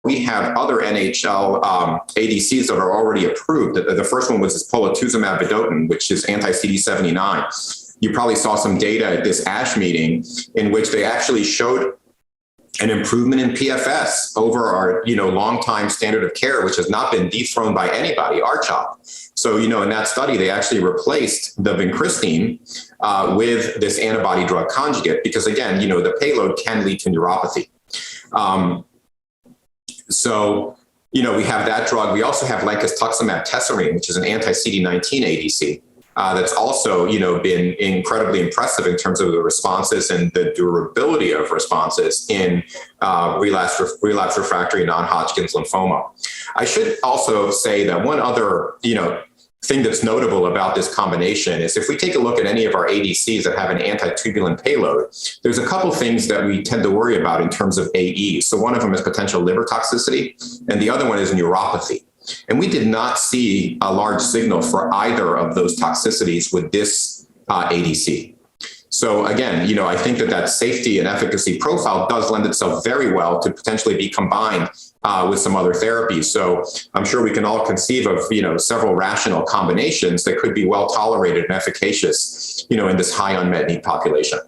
we have other NHL ADCs that are already approved. The first one was this Polatuzumab vedotin, which is anti-CD79. You probably saw some data at this ASH meeting in which they actually showed an improvement in PFS over our, longtime standard of care, which has not been dethroned by anybody, R-CHOP. So, in that study, they actually replaced the Vincristine with this antibody-drug conjugate because, again, the payload can lead to neuropathy. We have that drug. We also have Loncastuximab tesirine, which is an anti-CD19 ADC. That's also, been incredibly impressive in terms of the responses and the durability of responses in relapse refractory non-Hodgkin's lymphoma. I should also say that one other, thing that's notable about this combination is if we take a look at any of our ADCs that have an anti-tubulin payload, there's a couple things that we tend to worry about in terms of AEs. So one of them is potential liver toxicity, and the other one is neuropathy. And we did not see a large signal for either of those toxicities with this ADC. So again, I think that safety and efficacy profile does lend itself very well to potentially be combined with some other therapies. So I'm sure we can all conceive of, several rational combinations that could be well tolerated and efficacious, in this high unmet need population.